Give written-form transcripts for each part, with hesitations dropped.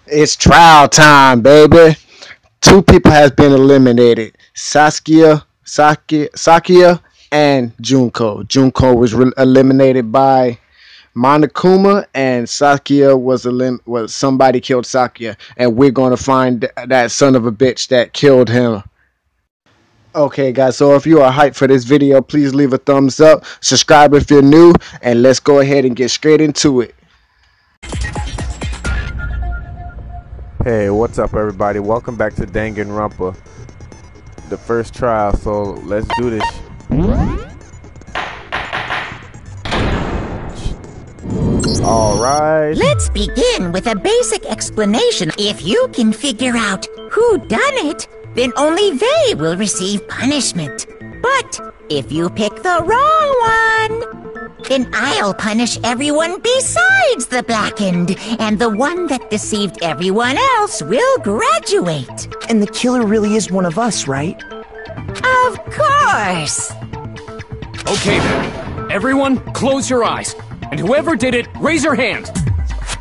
It's trial time, baby. Two people has been eliminated. Sakia, and Junko. Junko was eliminated by Monokuma, and Sakia was somebody killed Sakia, and we're gonna find that son of a bitch that killed him. Okay, guys. So if you are hyped for this video, please leave a thumbs up, subscribe if you're new, and let's go ahead and get straight into it. Hey, what's up, everybody? Welcome back to Danganronpa, the first trial. So let's do this. All right. Let's begin with a basic explanation. If you can figure out who done it, then only they will receive punishment. But if you pick the wrong one, then I'll punish everyone besides the blackened, and the one that deceived everyone else will graduate. And the killer really is one of us, right? Of course! Okay then, everyone close your eyes, and whoever did it, raise your hand!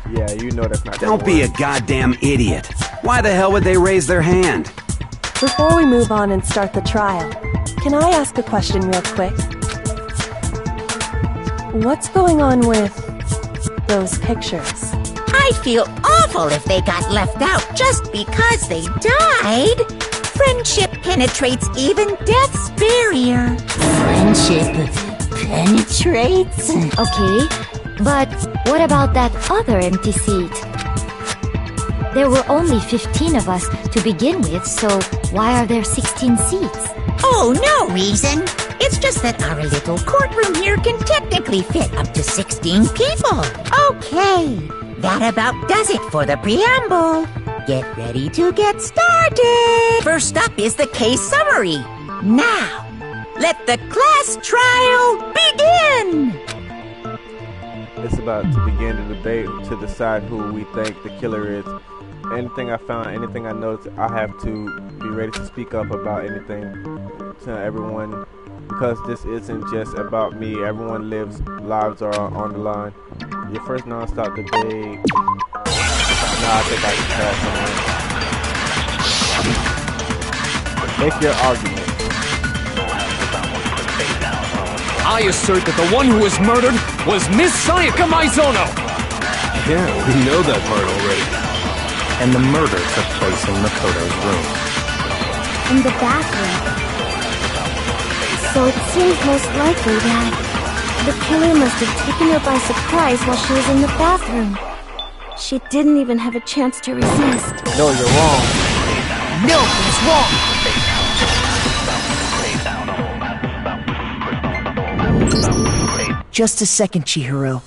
Yeah, you know that's not. Don't be a goddamn idiot. Why the hell would they raise their hand? Before we move on and start the trial, can I ask a question real quick? What's going on with those pictures? I'd feel awful if they got left out just because they died. Friendship penetrates even death's barrier. Friendship penetrates? Okay, but what about that other empty seat? There were only 15 of us to begin with, so why are there 16 seats? Oh, no reason. It's just that our little courtroom here can technically fit up to 16 people. Okay, that about does it for the preamble. Get ready to get started. First up is the case summary. Now, let the class trial begin. It's about to begin the debate to decide who we think the killer is. Anything I found, anything I noticed, I have to be ready to speak up about anything to everyone, because this isn't just about me. Everyone lives are on the line. Your first non-stop debate. No, I think I can pass on. Make your argument. I assert that the one who was murdered was Miss Sayaka Maizono! Yeah, we know that part already. And the murder took place in Makoto's room. In the bathroom. So it seems most likely that the killer must have taken her by surprise while she was in the bathroom. She didn't even have a chance to resist. No, you're wrong. No, he's wrong! Just a second, Chihiro.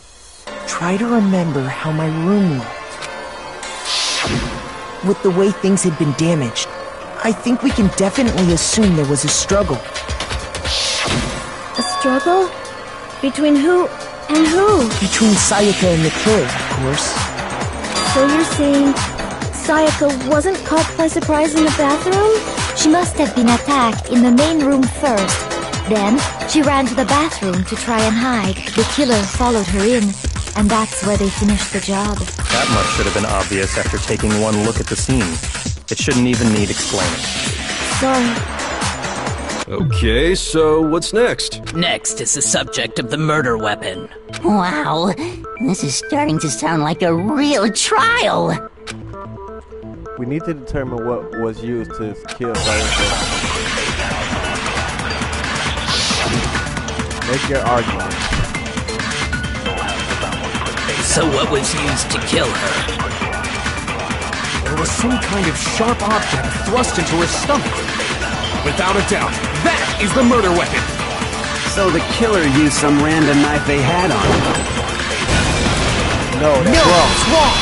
Try to remember how my room looked. With the way things had been damaged, I think we can definitely assume there was a struggle. A struggle? Between who and who? Between Sayaka and the killer, of course. So you're saying Sayaka wasn't caught by surprise in the bathroom? She must have been attacked in the main room first. Then, she ran to the bathroom to try and hide. The killer followed her in, and that's where they finished the job. That much should have been obvious after taking one look at the scene. It shouldn't even need explaining. Sorry. Okay, so what's next? Next is the subject of the murder weapon. Wow, this is starting to sound like a real trial. We need to determine what was used to kill Sayaka. Make your argument. So what was used to kill her? There was some kind of sharp object thrust into her stomach. Without a doubt, that is the murder weapon! So the killer used some random knife they had on him. No, that's wrong.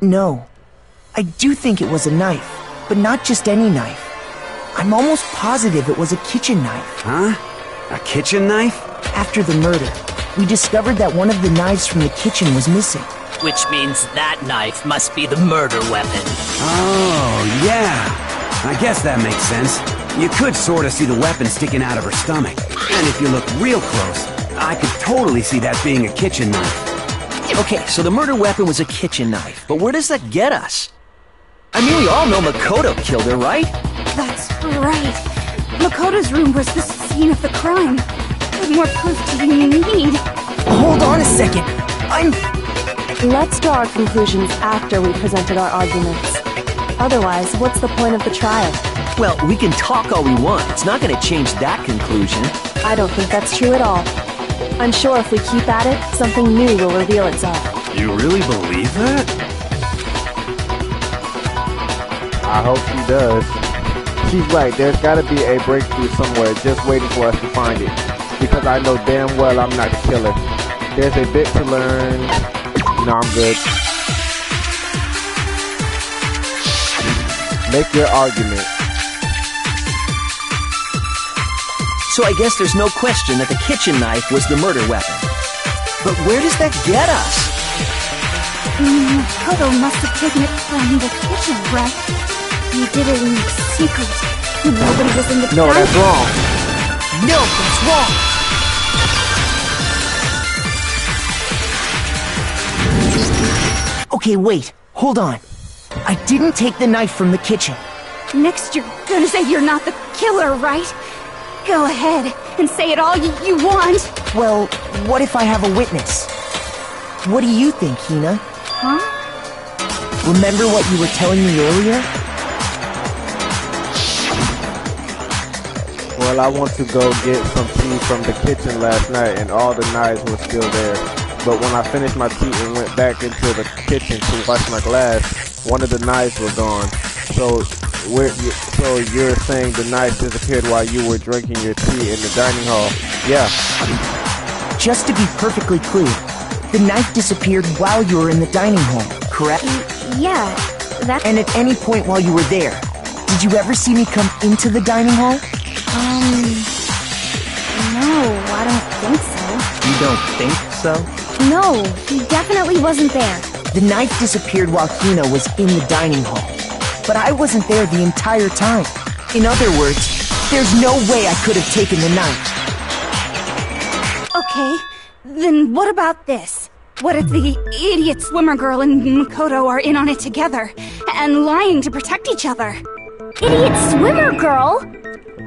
No. I do think it was a knife, but not just any knife. I'm almost positive it was a kitchen knife. Huh? A kitchen knife? After the murder, we discovered that one of the knives from the kitchen was missing. Which means that knife must be the murder weapon. Oh, yeah. I guess that makes sense. You could sort of see the weapon sticking out of her stomach. And if you look real close, I could totally see that being a kitchen knife. Okay, so the murder weapon was a kitchen knife, but where does that get us? I mean, we all know Makoto killed her, right? That's right. Makoto's room was the scene of the crime. What more proof do you need? Hold on a second. Let's draw our conclusions after we presented our arguments. Otherwise, what's the point of the trial? Well, we can talk all we want. It's not gonna change that conclusion. I don't think that's true at all. I'm sure if we keep at it, something new will reveal itself. You really believe that? I hope she does. She's right, there's gotta be a breakthrough somewhere just waiting for us to find it. Because I know damn well I'm not the killer. There's a bit to learn. No, I'm good. Make your argument. So I guess there's no question that the kitchen knife was the murder weapon. But where does that get us? Makoto must have taken it from the kitchen, right? He did it in secret. Nobody was in the No, that's wrong. No, that's wrong. Okay, wait. Hold on. I didn't take the knife from the kitchen. Next you're gonna say you're not the killer, right? Go ahead and say it all you want. Well, what if I have a witness? What do you think, Hina? Huh? Remember what you were telling me earlier? Well, I want to go get some tea from the kitchen last night and all the knives were still there. But when I finished my tea and went back into the kitchen to wash my glass, one of the knives was gone. So you're saying the knife disappeared while you were drinking your tea in the dining hall? Yeah. Just to be perfectly clear, the knife disappeared while you were in the dining hall, correct? Yeah, that's... And at any point while you were there, did you ever see me come into the dining hall? No, I don't think so. You don't think so? No, he definitely wasn't there. The knife disappeared while Hina was in the dining hall. But I wasn't there the entire time. In other words, there's no way I could have taken the knife. Okay, then what about this? What if the idiot swimmer girl and Makoto are in on it together, and lying to protect each other? Idiot swimmer girl?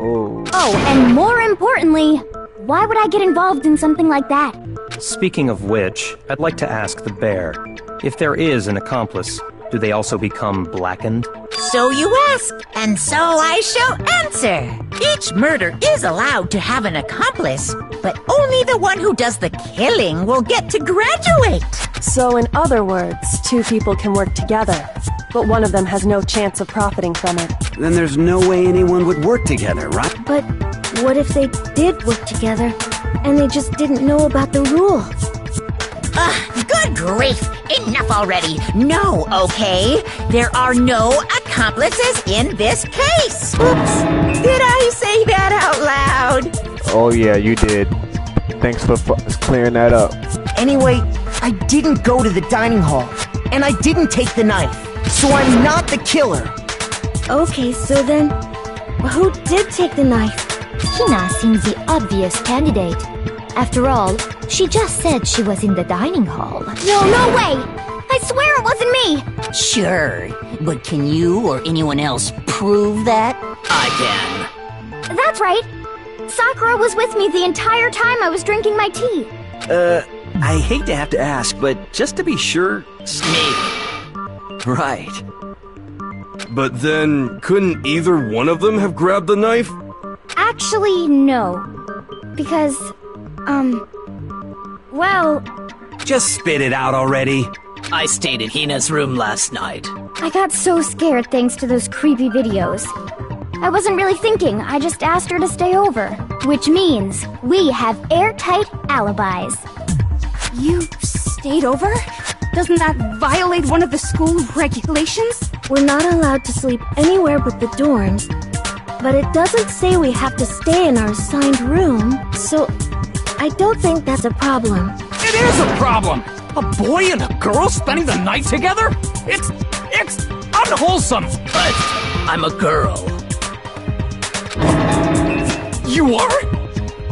Oh, and more importantly, why would I get involved in something like that? Speaking of which, I'd like to ask the bear, if there is an accomplice, do they also become blackened? So you ask, and so I shall answer. Each murder is allowed to have an accomplice, but only the one who does the killing will get to graduate. So in other words, two people can work together, but one of them has no chance of profiting from it. Then there's no way anyone would work together, right? But what if they did work together, and they just didn't know about the rules? Good grief! Enough already! No, okay? There are no accomplices in this case! Oops! Did I say that out loud? Oh yeah, you did. Thanks for clearing that up. Anyway, I didn't go to the dining hall, and I didn't take the knife, so I'm not the killer. Okay, so then, who did take the knife? Hina seems the obvious candidate. After all, she just said she was in the dining hall. No way! I swear it wasn't me! Sure, but can you or anyone else prove that? I can. That's right. Sakura was with me the entire time I was drinking my tea. I hate to have to ask, but just to be sure... Maybe. Right. But then, couldn't either one of them have grabbed the knife? Actually, no. Because, well... Just spit it out already. I stayed in Hina's room last night. I got so scared thanks to those creepy videos. I wasn't really thinking, I just asked her to stay over. Which means we have airtight alibis. You stayed over? Doesn't that violate one of the school regulations? We're not allowed to sleep anywhere but the dorms. But it doesn't say we have to stay in our assigned room, so I don't think that's a problem. It is a problem! A boy and a girl spending the night together? It's unwholesome! But I'm a girl. You are?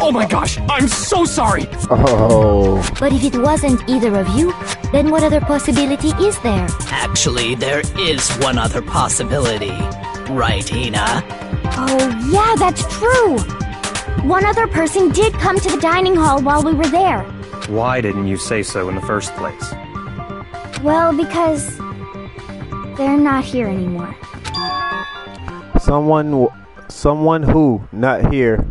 Oh my gosh, I'm so sorry! Oh. But if it wasn't either of you, then what other possibility is there? Actually, there is one other possibility. Right, Hina? Oh, yeah, that's true! One other person did come to the dining hall while we were there. Why didn't you say so in the first place? Well, because they're not here anymore. Someone who not here.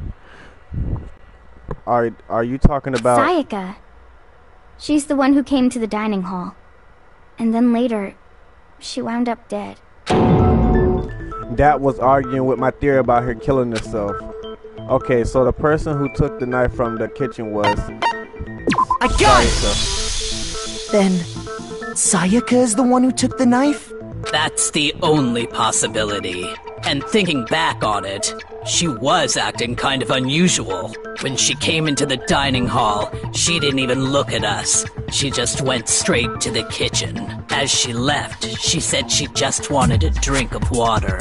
Are you talking about Sayaka. She's the one who came to the dining hall. And then later, she wound up dead. that was arguing with my theory about her killing herself? Okay, so the person who took the knife from the kitchen was I got it! Sayaka. Then, Sayaka is the one who took the knife? That's the only possibility. And thinking back on it, she was acting kind of unusual. When she came into the dining hall, she didn't even look at us. She just went straight to the kitchen. As she left, she said she just wanted a drink of water.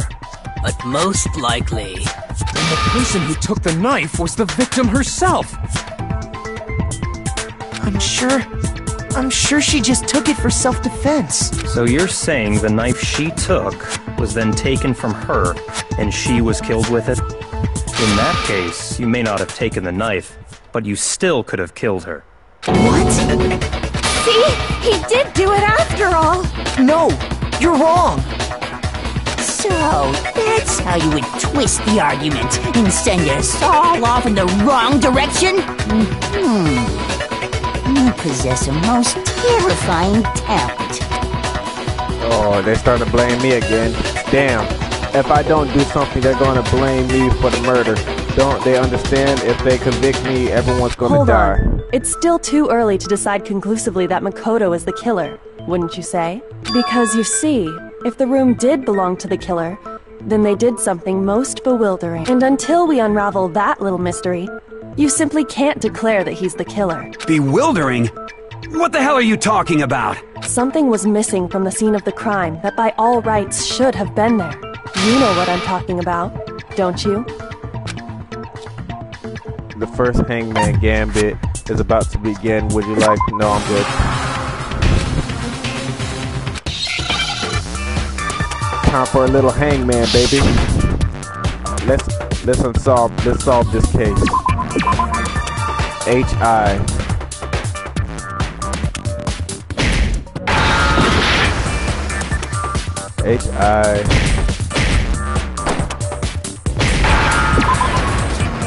But most likely... And the person who took the knife was the victim herself! I'm sure she just took it for self-defense. So you're saying the knife she took was then taken from her, and she was killed with it? In that case, you may not have taken the knife, but you still could have killed her. What? See? He did do it after all! No, you're wrong. So, that's how you would twist the argument and send us all off in the wrong direction? You possess a most terrifying talent. Oh, they starting to blame me again. Damn. If I don't do something, they're going to blame me for the murder. Don't they understand? If they convict me, everyone's going to die. Hold on. It's still too early to decide conclusively that Makoto is the killer, wouldn't you say? Because you see, if the room did belong to the killer, then they did something most bewildering. And until we unravel that little mystery, you simply can't declare that he's the killer. Bewildering? What the hell are you talking about? Something was missing from the scene of the crime that by all rights should have been there. You know what I'm talking about, don't you? The first Hangman Gambit is about to begin. Would you like? No, I'm good. Time for a little Hangman, baby. Let's solve this case. H.I.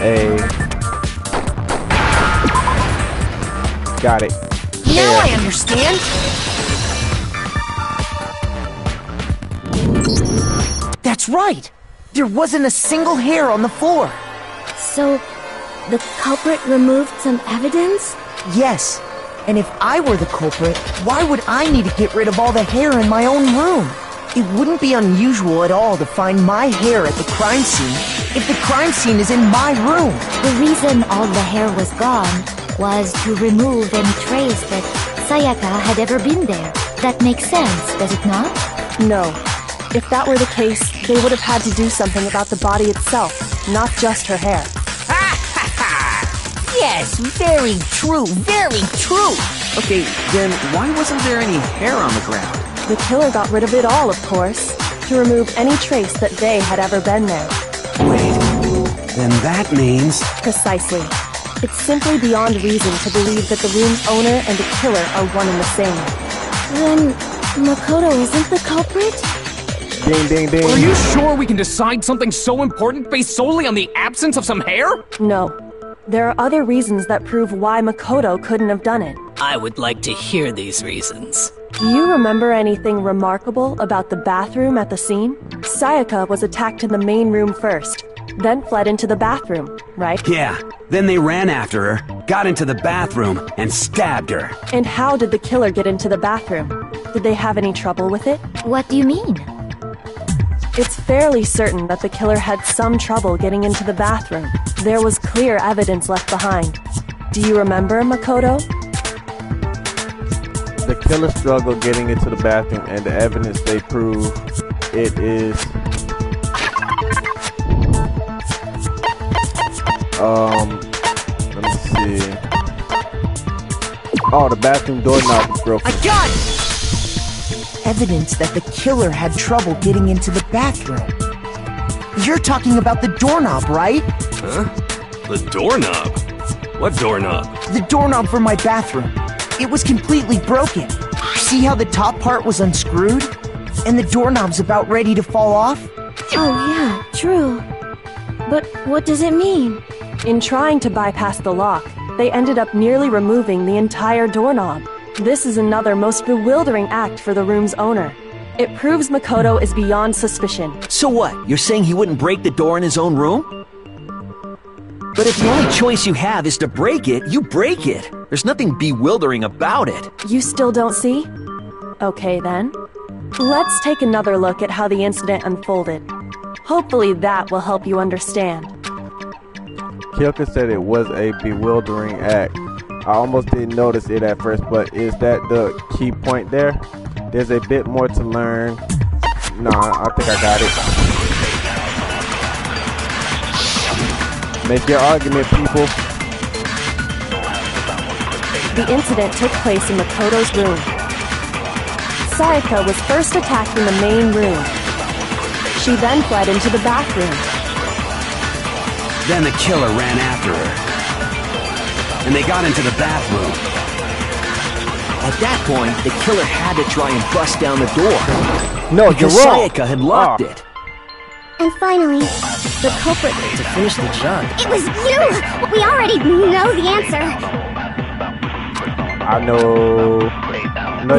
A. Got it. Now I understand. That's right. There wasn't a single hair on the floor. So, the culprit removed some evidence? Yes. And if I were the culprit, why would I need to get rid of all the hair in my own room? It wouldn't be unusual at all to find my hair at the crime scene if the crime scene is in my room. The reason all the hair was gone was to remove any trace that Sayaka had ever been there. That makes sense, does it not? No. If that were the case, they would have had to do something about the body itself, not just her hair. Yes, very true, very true. Okay, then why wasn't there any hair on the ground? The killer got rid of it all, of course, to remove any trace that they had ever been there. Wait, then that means... Precisely. It's simply beyond reason to believe that the room's owner and the killer are one and the same. Then, Makoto isn't the culprit? Ding, ding, ding. Are you sure we can decide something so important based solely on the absence of some hair? No. There are other reasons that prove why Makoto couldn't have done it. I would like to hear these reasons. Do you remember anything remarkable about the bathroom at the scene? Sayaka was attacked in the main room first, then fled into the bathroom, right? Yeah, then they ran after her, got into the bathroom, and stabbed her. And how did the killer get into the bathroom? Did they have any trouble with it? What do you mean? It's fairly certain that the killer had some trouble getting into the bathroom. There was clear evidence left behind. Do you remember, Makoto? The killer struggled getting into the bathroom, and the evidence they prove it is see. Oh, the bathroom doorknob is broken. I got it! Evidence that the killer had trouble getting into the bathroom. You're talking about the doorknob, right? Huh? The doorknob? What doorknob? The doorknob for my bathroom. It was completely broken. See how the top part was unscrewed? And the doorknob's about ready to fall off? Oh yeah, true. But what does it mean? In trying to bypass the lock, they ended up nearly removing the entire doorknob. This is another most bewildering act for the room's owner. It proves Makoto is beyond suspicion. So what? You're saying he wouldn't break the door in his own room? But if the only choice you have is to break it, you break it. There's nothing bewildering about it. You still don't see? Okay then. Let's take another look at how the incident unfolded. Hopefully that will help you understand. Kyoka said it was a bewildering act. I almost didn't notice it at first, but is that the key point there? There's a bit more to learn. Nah, I think I got it. Make your argument, people. The incident took place in Makoto's room. Sayaka was first attacked in the main room. She then fled into the bathroom. Then the killer ran after her. And they got into the bathroom. At that point, the killer had to try and bust down the door. No, because you're wrong. Sayaka had locked it. And finally, the culprit. To finish the job. It was you! We already know the answer. I know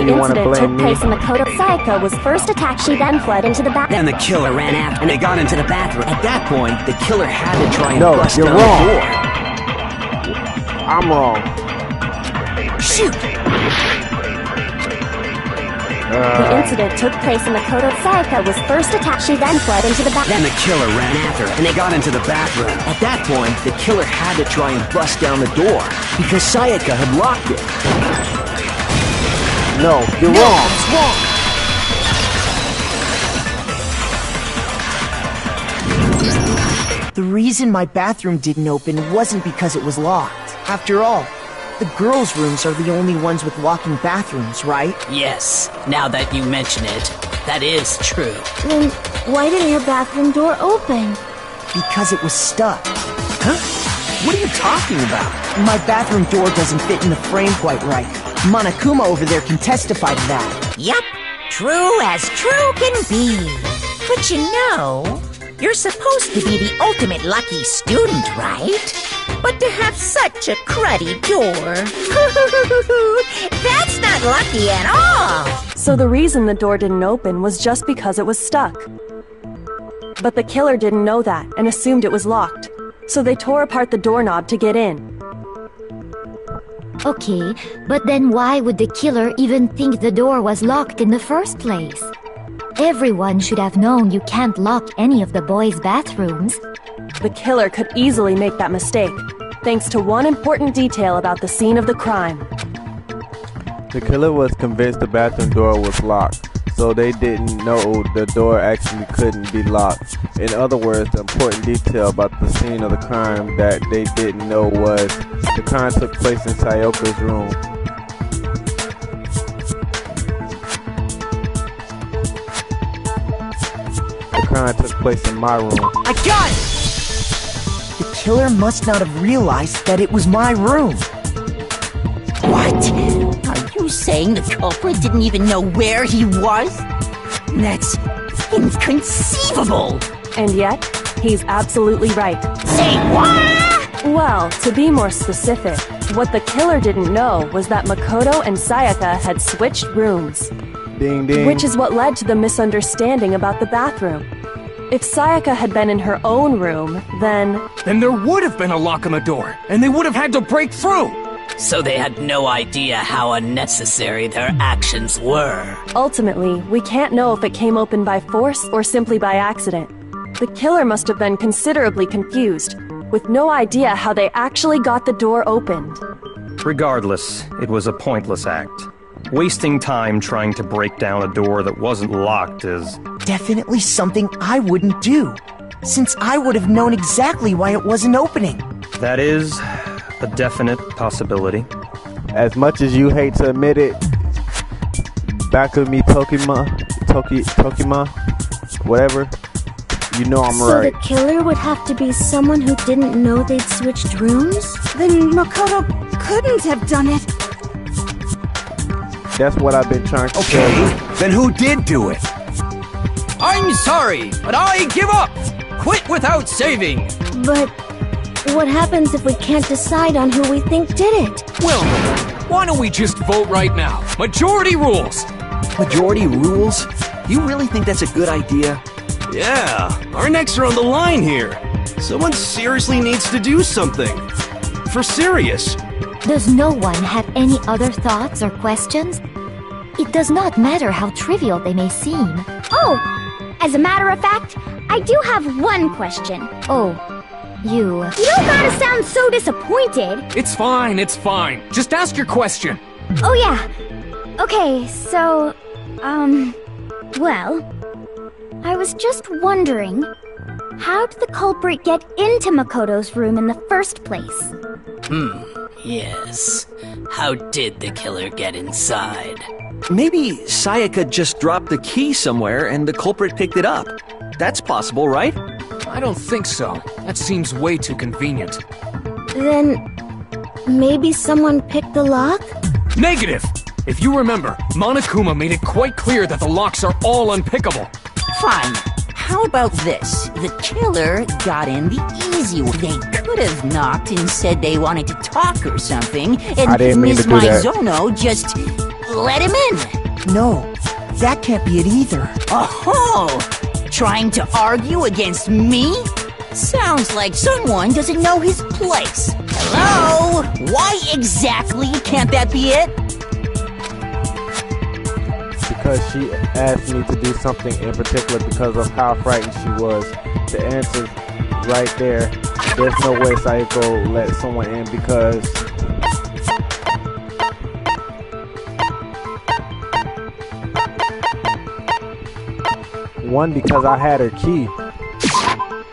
you want to The incident blame took me. place in Makoto. Sayaka was first attacked. She then fled into the bathroom. Then the killer ran after, and they got into the bathroom. At that point, the killer had to try and No, bust you're down wrong. the door. I'm wrong. Shoot! The incident took place in Makoto. Sayaka was first attacked. She then fled into the bathroom. Then the killer ran after her, and they got into the bathroom. At that point, the killer had to try and bust down the door because Sayaka had locked it. No, you're wrong. It's wrong. The reason my bathroom didn't open wasn't because it was locked. After all, the girls' rooms are the only ones with locking bathrooms, right? Yes, now that you mention it, that is true. Then why didn't her bathroom door open? Because it was stuck. Huh? What are you talking about? My bathroom door doesn't fit in the frame quite right. Monokuma over there can testify to that. Yup, true as true can be. But you know, you're supposed to be the ultimate lucky student, right? But to have such a cruddy door, that's not lucky at all. So the reason the door didn't open was just because it was stuck. But the killer didn't know that and assumed it was locked. So they tore apart the doorknob to get in. Okay, but then why would the killer even think the door was locked in the first place? Everyone should have known you can't lock any of the boys' bathrooms. The killer could easily make that mistake, thanks to one important detail about the scene of the crime. The killer was convinced the bathroom door was locked, so they didn't know the door actually couldn't be locked. In other words, the important detail about the scene of the crime that they didn't know was the crime took place in Sayaka's room. The crime took place in my room. I got it! The killer must not have realized that it was my room. What? Are you saying the culprit didn't even know where he was? That's inconceivable. And yet, he's absolutely right. Say what? Well, to be more specific, what the killer didn't know was that Makoto and Sayaka had switched rooms. Ding ding. Which is what led to the misunderstanding about the bathroom. If Sayaka had been in her own room, then Then there would have been a lock on the door, and they would have had to break through! So they had no idea how unnecessary their actions were. ultimately, we can't know if it came open by force or simply by accident. The killer must have been considerably confused, with no idea how they actually got the door opened. Regardless, it was a pointless act. Wasting time trying to break down a door that wasn't locked is... Definitely something I wouldn't do, since I would have known exactly why it wasn't opening. That is, A definite possibility. As much as you hate to admit it, back of me Pokemon, whatever, you know I'm So right. the killer would have to be someone who didn't know they'd switched rooms? Then Makoto couldn't have done it. That's what I've been trying to tell you. Okay, then who did do it? I'm sorry, but I give up! Quit without saving! But what happens if we can't decide on who we think did it? Well, why don't we just vote right now? Majority rules! Majority rules? You really think that's a good idea? Yeah, our necks are on the line here. Someone seriously needs to do something. For serious. Does no one have any other thoughts or questions? It does not matter how trivial they may seem. Oh, as a matter of fact, I do have one question. Oh, you... You don't gotta sound so disappointed. It's fine, it's fine. Just ask your question. Oh yeah. Okay, so, well, I was just wondering, how did the culprit get into Makoto's room in the first place? Yes. How did the killer get inside? Maybe Sayaka just dropped the key somewhere and the culprit picked it up. That's possible, right? I don't think so. That seems way too convenient. Then... maybe someone picked the lock? Negative! If you remember, Monokuma made it quite clear that the locks are all unpickable. Fine. How about this? The killer got in the easy way. They could have knocked and said they wanted to talk or something, I and didn't mean Ms. to do that. Maizono just let him in. No, that can't be it either. Oh, trying to argue against me? Sounds like someone doesn't know his place. Hello? Why exactly can't that be it? Because she asked me to do something in particular because of how frightened she was. The answer's right there. There's no way Sayako let someone in because... One, because I had her key.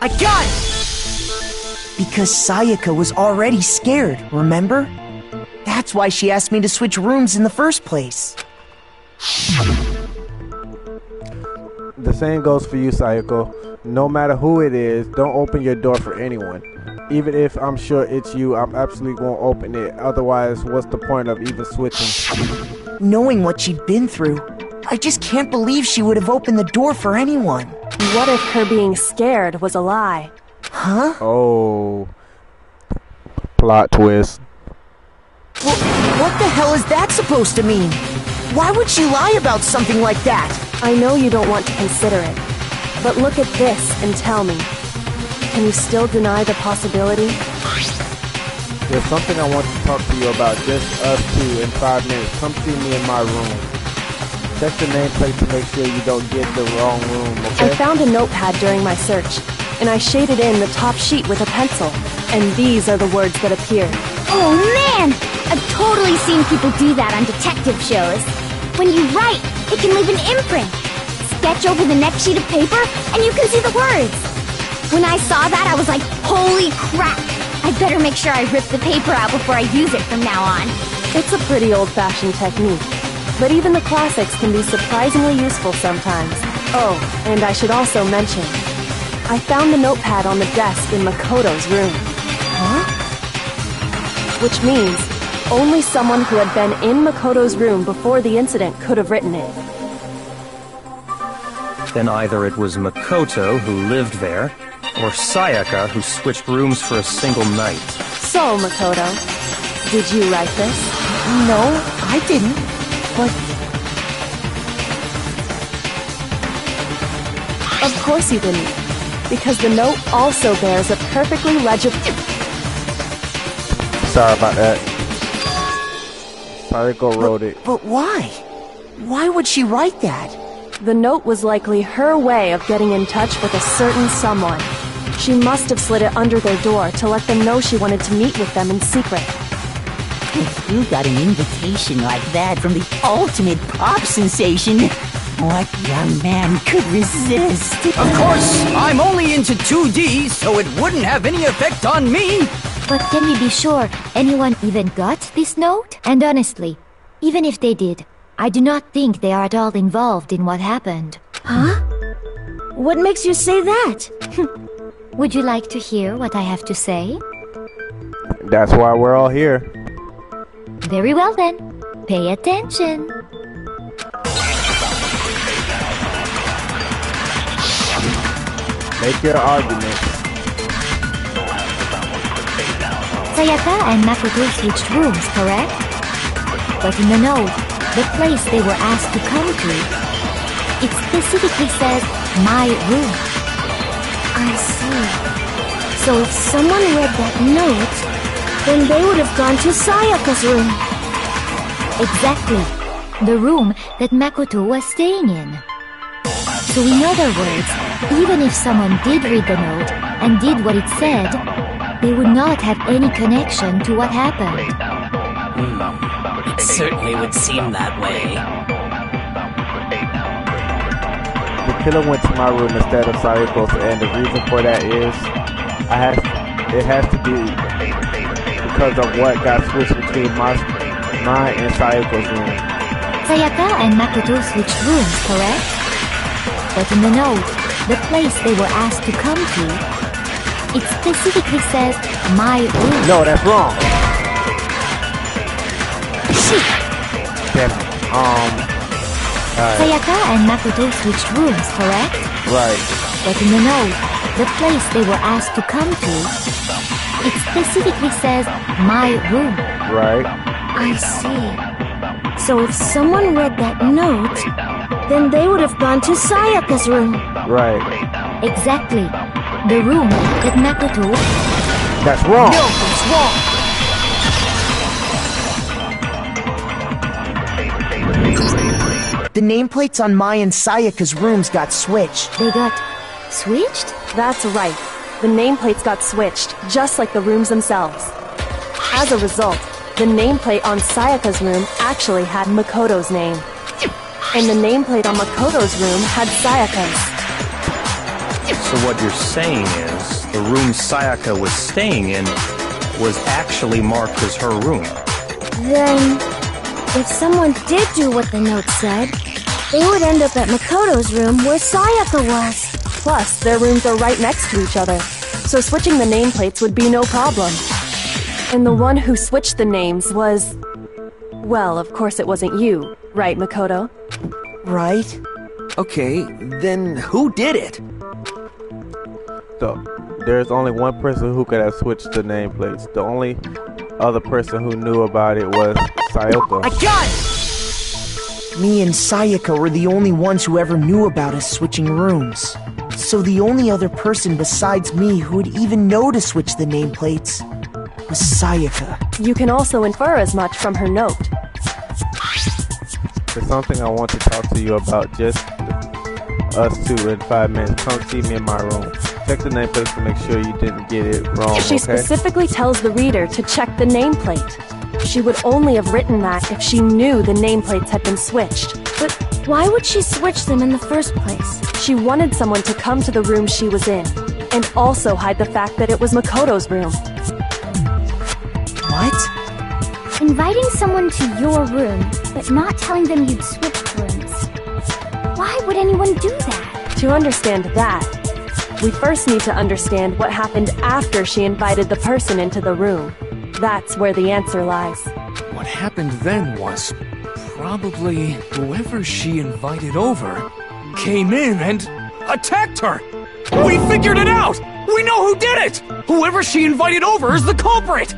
I got it! Because Sayaka was already scared, remember? That's why she asked me to switch rooms in the first place. The same goes for you, Sayako. No matter who it is, don't open your door for anyone. Even if I'm sure it's you, I'm absolutely won't open it. Otherwise, what's the point of even switching? Knowing what she'd been through, I just can't believe she would have opened the door for anyone. What if her being scared was a lie? Huh? Oh. Plot twist. What the hell is that supposed to mean? Why would she lie about something like that? I know you don't want to consider it, but look at this and tell me. Can you still deny the possibility? There's something I want to talk to you about, just us two, in 5 minutes. Come see me in my room. Check the nameplate to make sure you don't get the wrong room, okay? I found a notepad during my search, and I shaded in the top sheet with a pencil, and these are the words that appeared. Oh man! I've totally seen people do that on detective shows. When you write, it can leave an imprint. Sketch over the next sheet of paper, and you can see the words. When I saw that, I was like, holy crap! I better make sure I rip the paper out before I use it from now on. It's a pretty old-fashioned technique, but even the classics can be surprisingly useful sometimes. Oh, and I should also mention, I found the notepad on the desk in Makoto's room. Huh? Which means only someone who had been in Makoto's room before the incident could have written it. Then either it was Makoto who lived there, or Sayaka who switched rooms for a single night. So, Makoto, did you write this? No, I didn't. But... Of course you didn't, because the note also bears a perfectly legible... Sorry about that. Sayako wrote it. But why? Why would she write that? The note was likely her way of getting in touch with a certain someone. She must have slid it under their door to let them know she wanted to meet with them in secret. If you got an invitation like that from the ultimate pop sensation, what young man could resist? Of course, I'm only into 2D, so it wouldn't have any effect on me. But can we be sure anyone even got this note? And honestly, even if they did, I do not think they are at all involved in what happened. Huh? What makes you say that? Would you like to hear what I have to say? That's why we're all here. Very well then. Pay attention. Make your argument. Sayaka and Makoto switched rooms, correct? But in the note, the place they were asked to come to, it specifically says, my room. I see. So if someone read that note, then they would have gone to Sayaka's room. Exactly. The room that Makoto was staying in. So in other words, even if someone did read the note and did what it said, they would not have any connection to what happened. It certainly would seem that way. The killer went to my room instead of Sayako's, and the reason for that is it has to be because of what got switched between mine and Sayako's room. Sayaka and Makoto switched rooms, correct? But in the note, the place they were asked to come to, it specifically says, my room. No, that's wrong. Damn it. Sayaka and Makoto switched rooms, correct? Right. But in the note, the place they were asked to come to, it specifically says, my room. Right. I see. So if someone read that note, then they would have gone to Sayaka's room. Right. Exactly. The room that Makoto... That's wrong. No, that's wrong. The nameplates on Mai and Sayaka's rooms got switched. They got switched? That's right. The nameplates got switched, just like the rooms themselves. As a result, the nameplate on Sayaka's room actually had Makoto's name. And the nameplate on Makoto's room had Sayaka's. So what you're saying is, the room Sayaka was staying in was actually marked as her room. Then, if someone did do what the note said, they would end up at Makoto's room where Sayaka was. Plus, their rooms are right next to each other, so switching the nameplates would be no problem. And the one who switched the names was... Well, of course it wasn't you, right, Makoto? Right? Okay, then who did it? So, there's only one person who could have switched the nameplates. The only other person who knew about it was Sayaka. I got it! Me and Sayaka were the only ones who ever knew about us switching rooms. So the only other person besides me who would even know to switch the nameplates was Sayaka. You can also infer as much from her note. There's something I want to talk to you about, just us two in 5 minutes. Come see me in my room. Check the nameplate to make sure you didn't get it wrong, She specifically tells the reader to check the nameplate. She would only have written that if she knew the nameplates had been switched. But why would she switch them in the first place? She wanted someone to come to the room she was in, and also hide the fact that it was Makoto's room. What? Inviting someone to your room, but not telling them you'd switched rooms. Why would anyone do that? To understand that, we first need to understand what happened after she invited the person into the room. That's where the answer lies. What happened then was probably whoever she invited over came in and attacked her. We figured it out! We know who did it! Whoever she invited over is the culprit!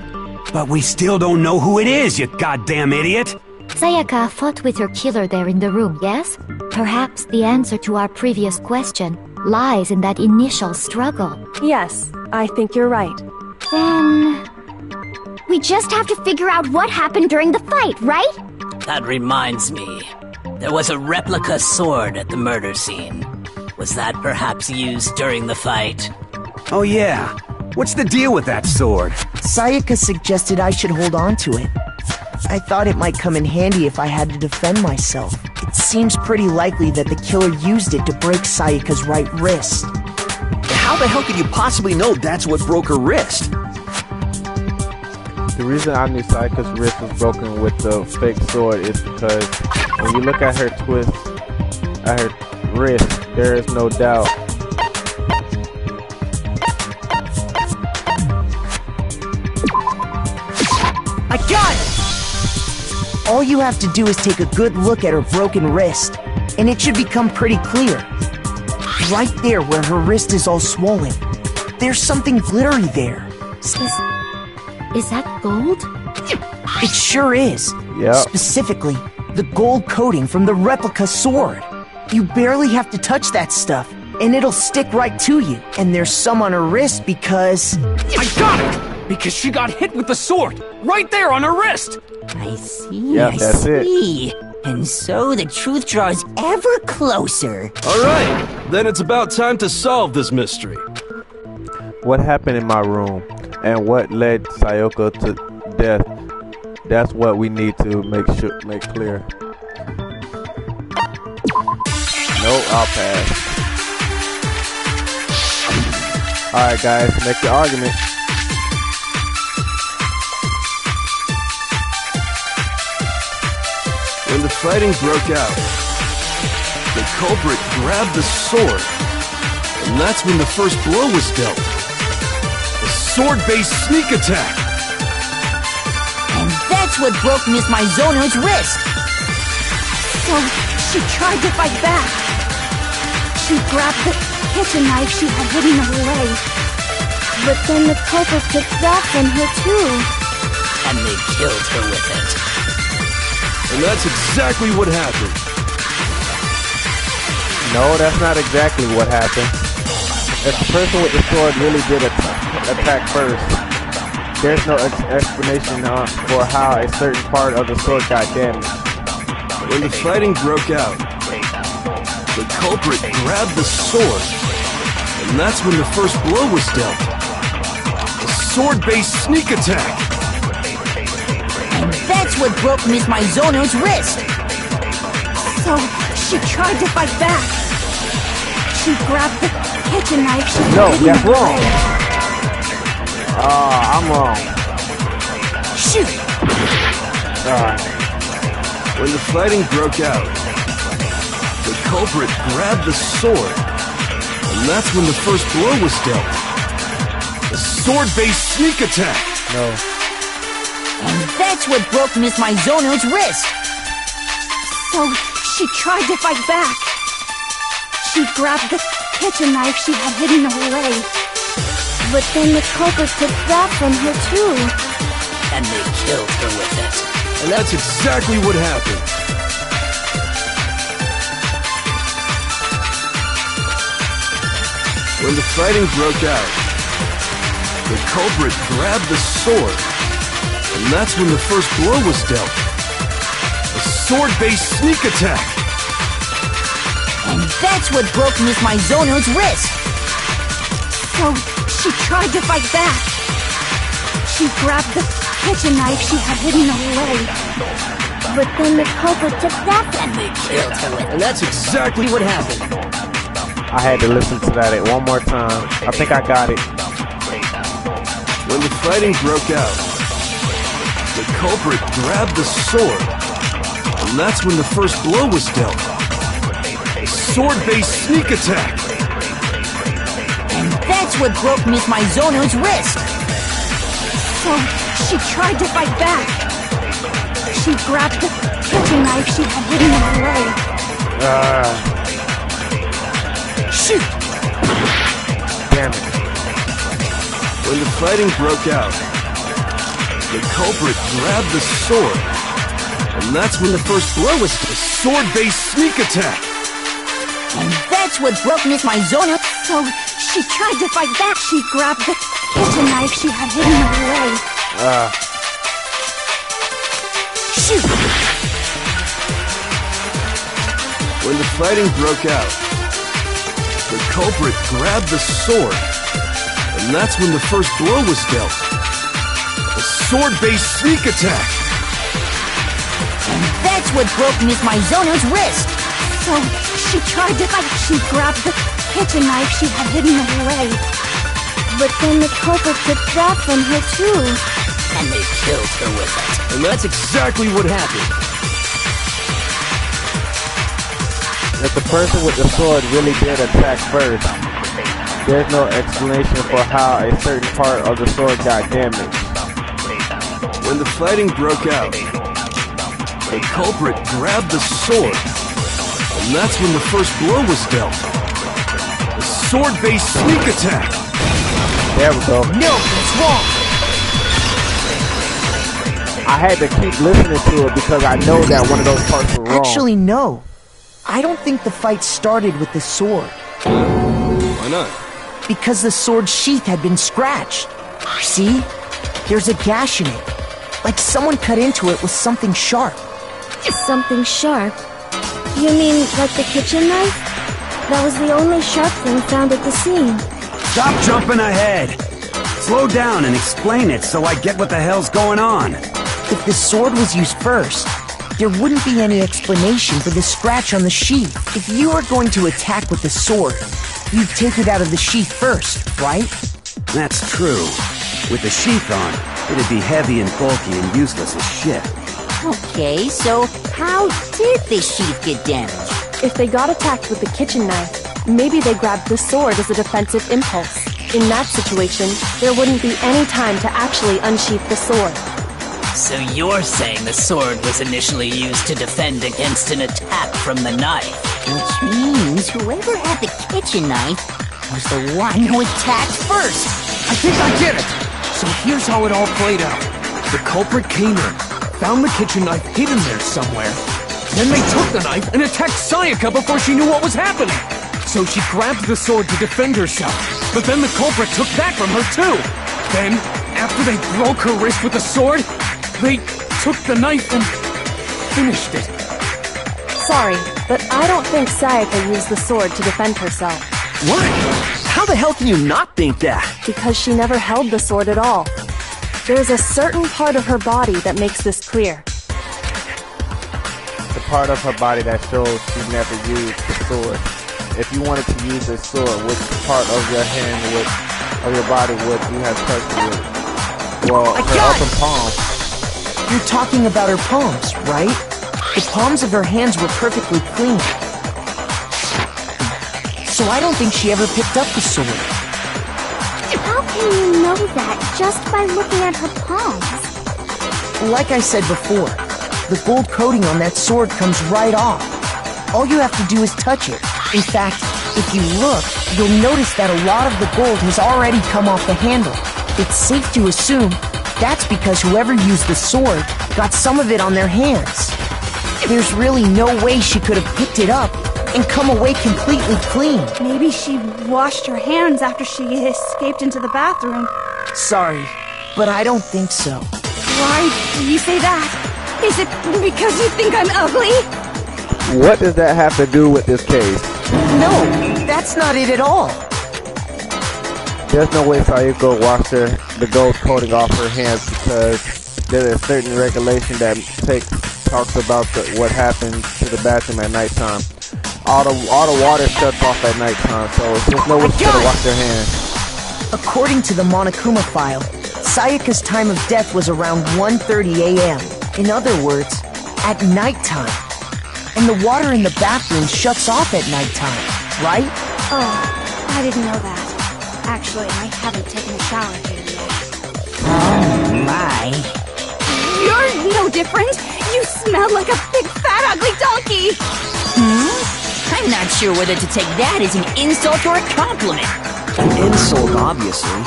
But we still don't know who it is, you goddamn idiot! Sayaka fought with her killer there in the room, yes? Perhaps the answer to our previous question lies in that initial struggle. Yes, I think you're right. Then... we just have to figure out what happened during the fight, right? That reminds me. There was a replica sword at the murder scene. Was that perhaps used during the fight? Oh yeah. What's the deal with that sword? Sayaka suggested I should hold on to it. I thought it might come in handy if I had to defend myself. It seems pretty likely that the killer used it to break Sayaka's right wrist. How the hell could you possibly know that's what broke her wrist? The reason I knew Sayaka's wrist was broken with the fake sword is because when you look at her twist, at her wrist, there is no doubt. I got it! All you have to do is take a good look at her broken wrist, and it should become pretty clear. Right there where her wrist is all swollen, there's something glittery there. Is that gold? It sure is. Yep. Specifically, the gold coating from the replica sword. You barely have to touch that stuff, and it'll stick right to you. And there's some on her wrist because... I got it! Because she got hit with the sword! Right there on her wrist! I see, Yep, I that's see. And so the truth draws ever closer. Alright, then it's about time to solve this mystery. What happened in my room and what led Sayaka to death? That's what we need to make clear. No, I'll pass. Alright guys, make your argument. When the fighting broke out, the culprit grabbed the sword, and that's when the first blow was dealt. A sword-based sneak attack. And that's what broke Miss Mizono's wrist. So, she tried to fight back. She grabbed the kitchen knife she had hidden away. But then the culprit took that from her too. And they killed her with it. And that's exactly what happened. No, that's not exactly what happened. If the person with the sword really did attack first, there's no explanation for how a certain part of the sword got damaged. When the fighting broke out, the culprit grabbed the sword, and that's when the first blow was dealt. A sword-based sneak attack. And that's what broke Miss Mizono's wrist. So, she tried to fight back. She grabbed the kitchen knife she had No, hidden that's wrong. away. I'm wrong. Shoot! When the fighting broke out, the culprit grabbed the sword, and that's when the first blow was dealt. A sword-based sneak attack. No. And that's what broke Miss Mizono's wrist. So, she tried to fight back. She grabbed the kitchen knife she had hidden away. But then the culprit took that from her too. And they killed her with it. And that's exactly what happened. When the fighting broke out, the culprit grabbed the sword, and that's when the first blow was dealt. A sword-based sneak attack. And that's what broke Miss Mizono's wrist. So, she tried to fight back. She grabbed the kitchen knife she had hidden away. But then the culprit took that And they killed her with it. And that's exactly what happened. I had to listen to that one more time. I think I got it. When the fighting broke out, the culprit grabbed the sword, and that's when the first blow was dealt. A sword-based sneak attack. And that's what broke Miss Mizono's wrist. So, she tried to fight back. She grabbed the kitchen knife she had hidden away. Shoot! Damn it. When the fighting broke out, the culprit grabbed the sword, and that's when the first blow was a sword-based sneak attack. And that's what broke Miss Mizono. So, she tried to fight back. She grabbed the kitchen knife she had hidden away. Shoot! When the fighting broke out, the culprit grabbed the sword, and that's when the first blow was dealt. A sword-based sneak attack. And that's what broke Miss Mizono's wrist. So, she tried to fight. She grabbed the kitchen knife she had hidden away. But then the culprit took that from her too. and they killed her with it. And that's exactly what happened. If the person with the sword really did attack first, there's no explanation for how a certain part of the sword got damaged. When the fighting broke out, the culprit grabbed the sword, and that's when the first blow was dealt. A sword-based sneak attack. There we go. No, that's wrong. I had to keep listening to it because I know that one of those parts were wrong. Actually, no. I don't think the fight started with the sword. Why not? Because the sword's sheath had been scratched. See? There's a gash in it. Like someone cut into it with something sharp. Something sharp? You mean like the kitchen knife? That was the only sharp thing found at the scene. Stop jumping ahead! Slow down and explain it so I get what the hell's going on. If the sword was used first, there wouldn't be any explanation for the scratch on the sheath. If you were going to attack with the sword, you'd take it out of the sheath first, right? That's true. With the sheath on, it'd be heavy and bulky and useless as shit. Okay, so how did the sheath get damaged? If they got attacked with the kitchen knife, maybe they grabbed the sword as a defensive impulse. In that situation, there wouldn't be any time to actually unsheath the sword. So you're saying the sword was initially used to defend against an attack from the knife? Which means whoever had the kitchen knife was the one who attacked first. I think I get it! So here's how it all played out. The culprit came in, found the kitchen knife hidden there somewhere. Then they took the knife and attacked Sayaka before she knew what was happening. So she grabbed the sword to defend herself. But then the culprit took that from her too. Then, after they broke her wrist with the sword, they took the knife and finished it. Sorry, but I don't think Sayaka used the sword to defend herself. What? How the hell can you not think that? Because she never held the sword at all. There's a certain part of her body that makes this clear. The part of her body that shows she never used the sword. If you wanted to use this sword, which part of your hand of your body would you have touched it with? Well, her open palm. You're talking about her palms, right? The palms of her hands were perfectly clean. So I don't think she ever picked up the sword. How can you know that just by looking at her palms? Like I said before, the gold coating on that sword comes right off. All you have to do is touch it. In fact, if you look, you'll notice that a lot of the gold has already come off the handle. It's safe to assume that's because whoever used the sword got some of it on their hands. There's really no way she could have picked it up and come away completely clean. Maybe she washed her hands after she escaped into the bathroom. Sorry, but I don't think so. Why do you say that? Is it because you think I'm ugly? What does that have to do with this case? No, that's not it at all. There's no way Sayaka washed the gold coating off her hands because there's a certain regulation that talks about what happens to the bathroom at nighttime. All the water shuts off at nighttime, so there's no way she could have washed her hands. According to the Monokuma file, Sayaka's time of death was around 1:30 a.m. In other words, at nighttime. And the water in the bathroom shuts off at nighttime, right? Oh, I didn't know that. Actually, I haven't taken a shower here yet. Oh my. You're no different. You smell like a big fat ugly donkey. I'm not sure whether to take that as an insult or a compliment. An insult, obviously.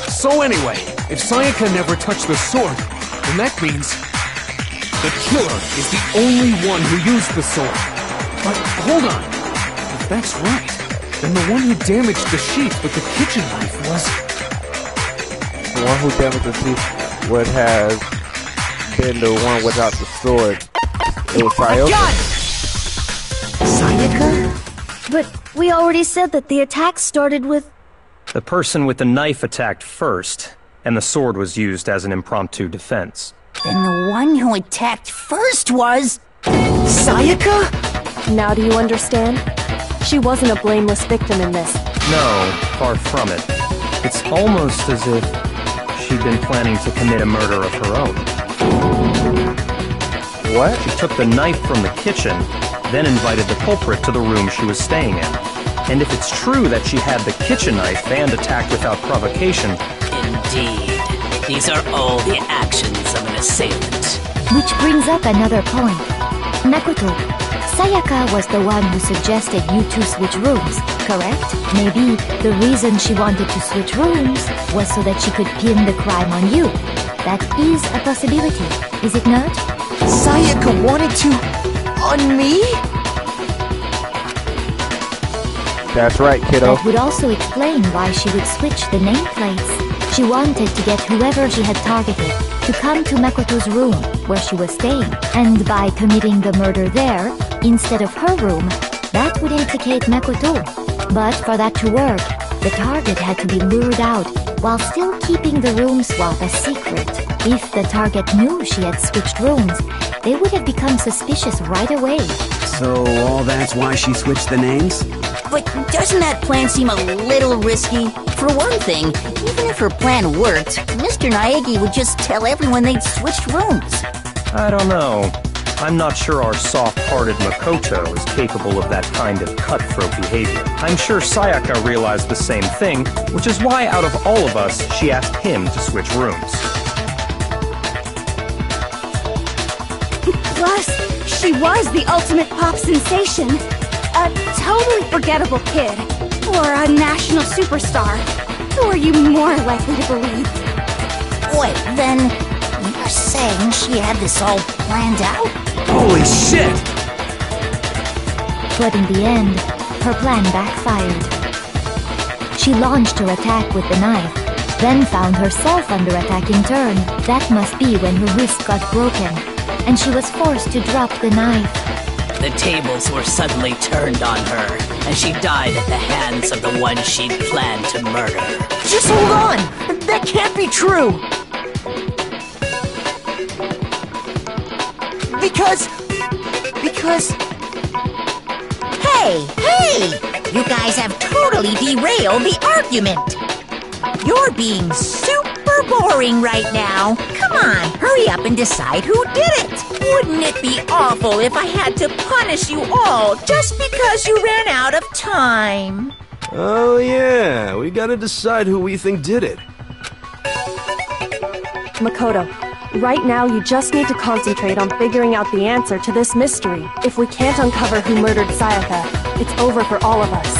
So anyway, if Sayaka never touched the sword, then that means the killer is the only one who used the sword. But hold on. If that's right, then the one who damaged the sheath with the kitchen knife was... The one who damaged the sheath would have been the one without the sword. It was Sayaka. Sayaka? But we already said that the attack started with... The person with the knife attacked first, and the sword was used as an impromptu defense. Then the one who attacked first was... Sayaka? Now do you understand? She wasn't a blameless victim in this. No, far from it. It's almost as if she'd been planning to commit a murder of her own. What? She took the knife from the kitchen, then invited the culprit to the room she was staying in. And if it's true that she had the kitchen knife and attacked without provocation... Indeed. These are all the actions of an assailant. Which brings up another point. Makoto, Sayaka was the one who suggested you two switch rooms, correct? Maybe the reason she wanted to switch rooms was so that she could pin the crime on you. That is a possibility, is it not? Sayaka wanted to... on me? That's right, kiddo. That would also explain why she would switch the nameplates. She wanted to get whoever she had targeted to come to Makoto's room, where she was staying. And by committing the murder there, instead of her room, that would implicate Makoto. But for that to work, the target had to be lured out, while still keeping the room swap a secret. If the target knew she had switched rooms, they would have become suspicious right away. So all that's why she switched the names? But doesn't that plan seem a little risky? For one thing, even if her plan worked, Mr. Naegi would just tell everyone they'd switched rooms. I don't know. I'm not sure our soft-hearted Makoto is capable of that kind of cutthroat behavior. I'm sure Sayaka realized the same thing, which is why out of all of us, she asked him to switch rooms. Plus, she was the ultimate pop sensation. A totally forgettable kid. Or a national superstar. Who are you more likely to believe? Wait, then you're saying she had this all planned out? Holy shit! But in the end, her plan backfired. She launched her attack with the knife, then found herself under attack in turn. That must be when her wrist got broken, and she was forced to drop the knife. The tables were suddenly turned on her, and she died at the hands of the one she'd planned to murder. Just hold on! That can't be true! Because... Hey! You guys have totally derailed the argument. You're being super boring right now. Come on, hurry up and decide who did it. Wouldn't it be awful if I had to punish you all just because you ran out of time? Oh yeah, we gotta decide who we think did it. Makoto, right now you just need to concentrate on figuring out the answer to this mystery. If we can't uncover who murdered Sayaka, it's over for all of us.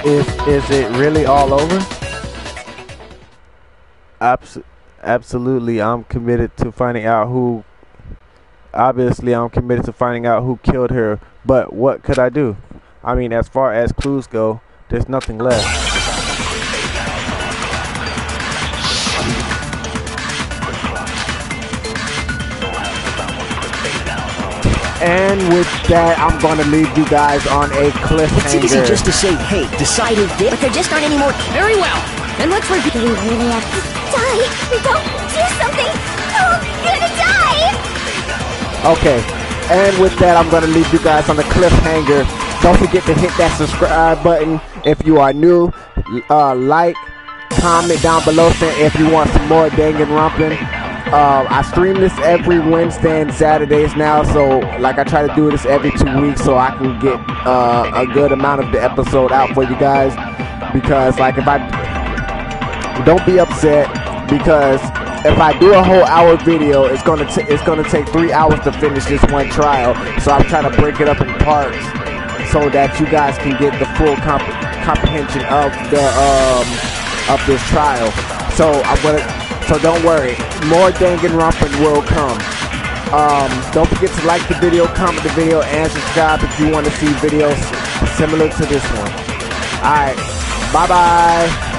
Is it really all over? Absolutely, I'm committed to finding out who... Obviously, I'm committed to finding out who killed her, but what could I do? I mean, as far as clues go, there's nothing left. And with that, I'm going to leave you guys on a cliffhanger. It's easy just to say, hey, decide who did, but there just aren't any more. Very well. Then let's review. Do we really have to die? Don't do something! Oh, I'm gonna die! Okay, and with that, I'm going to leave you guys on a cliffhanger. Don't forget to hit that subscribe button if you are new. Like, comment down below saying if you want some more Danganronpa. I stream this every Wednesday and Saturdays now, so like I try to do this every 2 weeks so I can get a good amount of the episode out for you guys. Because like if I don't be upset, because if I do a whole hour video, it's gonna take 3 hours to finish this one trial. So I'm trying to break it up in parts so that you guys can get the full comprehension of this trial. So don't worry, more Danganronpa will come. Don't forget to like the video, comment the video, and subscribe if you want to see videos similar to this one. Alright, bye-bye.